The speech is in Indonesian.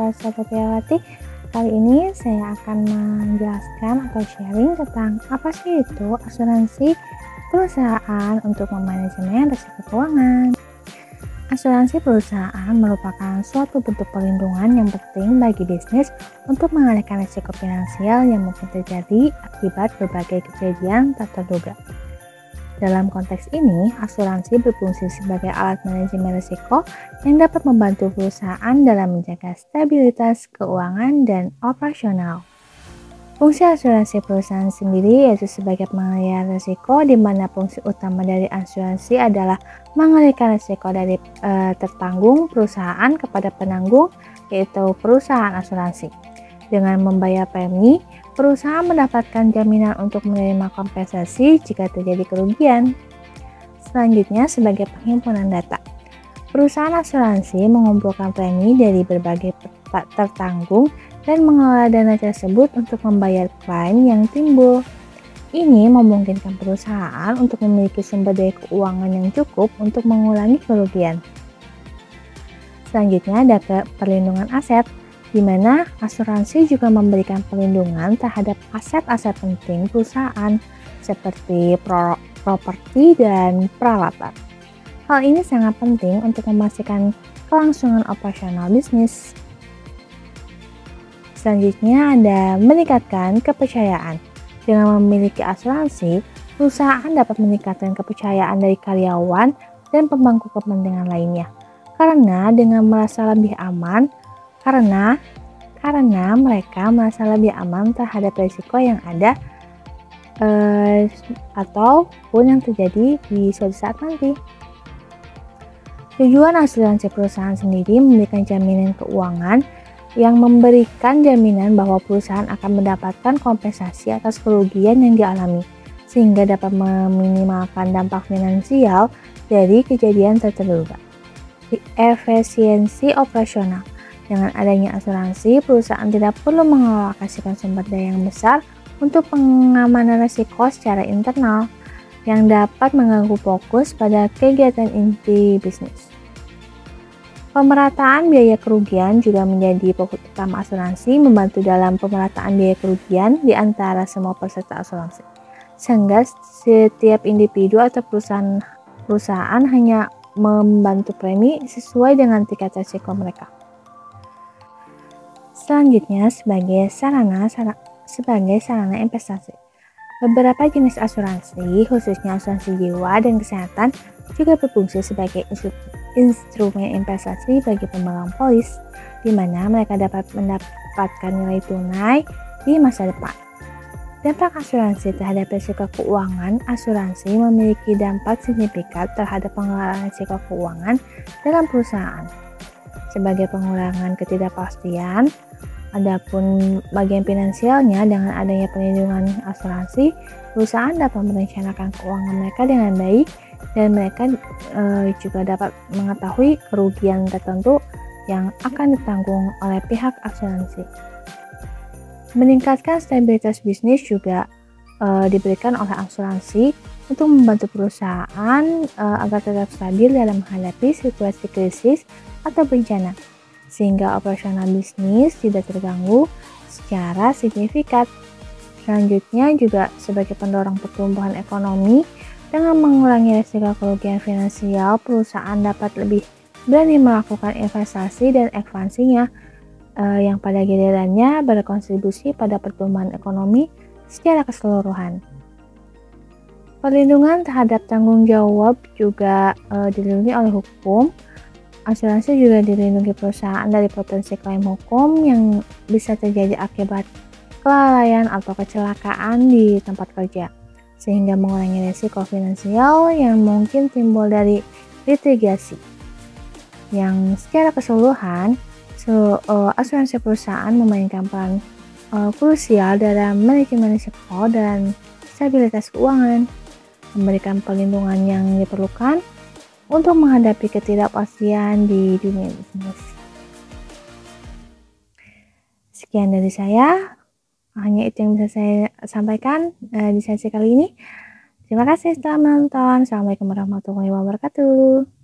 saya Setiawati. Kali ini saya akan menjelaskan atau sharing tentang apa sih itu asuransi perusahaan untuk memanajemen risiko keuangan. Asuransi perusahaan merupakan suatu bentuk perlindungan yang penting bagi bisnis untuk mengalihkan risiko finansial yang mungkin terjadi akibat berbagai kejadian tak terduga. Dalam konteks ini, asuransi berfungsi sebagai alat manajemen risiko yang dapat membantu perusahaan dalam menjaga stabilitas keuangan dan operasional. Fungsi asuransi perusahaan sendiri yaitu sebagai pengendalian risiko, di mana fungsi utama dari asuransi adalah mengalihkan risiko dari tertanggung perusahaan kepada penanggung, yaitu perusahaan asuransi. Dengan membayar premi, perusahaan mendapatkan jaminan untuk menerima kompensasi jika terjadi kerugian. Selanjutnya, sebagai penghimpunan data, perusahaan asuransi mengumpulkan premi dari berbagai tertanggung dan mengelola dana tersebut untuk membayar klaim yang timbul. Ini memungkinkan perusahaan untuk memiliki sumber daya keuangan yang cukup untuk mengurangi kerugian. Selanjutnya ada perlindungan aset, di mana asuransi juga memberikan perlindungan terhadap aset-aset penting perusahaan seperti properti dan peralatan. Hal ini sangat penting untuk memastikan kelangsungan operasional bisnis. Selanjutnya ada meningkatkan kepercayaan. Dengan memiliki asuransi, perusahaan dapat meningkatkan kepercayaan dari karyawan dan pemangku kepentingan lainnya. Karena dengan merasa lebih aman, karena mereka merasa lebih aman terhadap risiko yang ada ataupun yang terjadi di suatu saat nanti. Tujuan asuransi perusahaan sendiri memberikan jaminan keuangan yang memberikan jaminan bahwa perusahaan akan mendapatkan kompensasi atas kerugian yang dialami, sehingga dapat meminimalkan dampak finansial dari kejadian terduga. Efisiensi operasional. Dengan adanya asuransi, perusahaan tidak perlu mengalokasikan sumber daya yang besar untuk pengamanan risiko secara internal yang dapat mengganggu fokus pada kegiatan inti bisnis. Pemerataan biaya kerugian juga menjadi fokus utama asuransi, membantu dalam pemerataan biaya kerugian di antara semua peserta asuransi, sehingga setiap individu atau perusahaan hanya membantu premi sesuai dengan tingkat risiko mereka. Selanjutnya, sebagai sarana investasi. Beberapa jenis asuransi, khususnya asuransi jiwa dan kesehatan, juga berfungsi sebagai instrumen investasi bagi pemegang polis, di mana mereka dapat mendapatkan nilai tunai di masa depan. Dampak asuransi terhadap risiko keuangan. Asuransi memiliki dampak signifikan terhadap pengelolaan risiko keuangan dalam perusahaan. Sebagai pengurangan ketidakpastian, adapun bagian finansialnya, dengan adanya perlindungan asuransi, perusahaan dapat merencanakan keuangan mereka dengan baik dan mereka juga dapat mengetahui kerugian tertentu yang akan ditanggung oleh pihak asuransi. Meningkatkan stabilitas bisnis juga diberikan oleh asuransi untuk membantu perusahaan agar tetap stabil dalam menghadapi situasi krisis atau bencana, sehingga operasional bisnis tidak terganggu secara signifikan. Selanjutnya juga sebagai pendorong pertumbuhan ekonomi, dengan mengurangi risiko kerugian finansial, perusahaan dapat lebih berani melakukan investasi dan ekspansinya yang pada gilirannya berkontribusi pada pertumbuhan ekonomi secara keseluruhan. Perlindungan terhadap tanggung jawab juga dilindungi oleh hukum. Asuransi juga dilindungi perusahaan dari potensi klaim hukum yang bisa terjadi akibat kelalaian atau kecelakaan di tempat kerja, sehingga mengurangi risiko finansial yang mungkin timbul dari litigasi. Yang secara keseluruhan, asuransi perusahaan memainkan peran krusial dalam manajemen risiko dan stabilitas keuangan, memberikan perlindungan yang diperlukan untuk menghadapi ketidakpastian di dunia bisnis. Sekian dari saya, hanya itu yang bisa saya sampaikan di sesi kali ini. Terima kasih telah menonton. Assalamualaikum warahmatullahi wabarakatuh.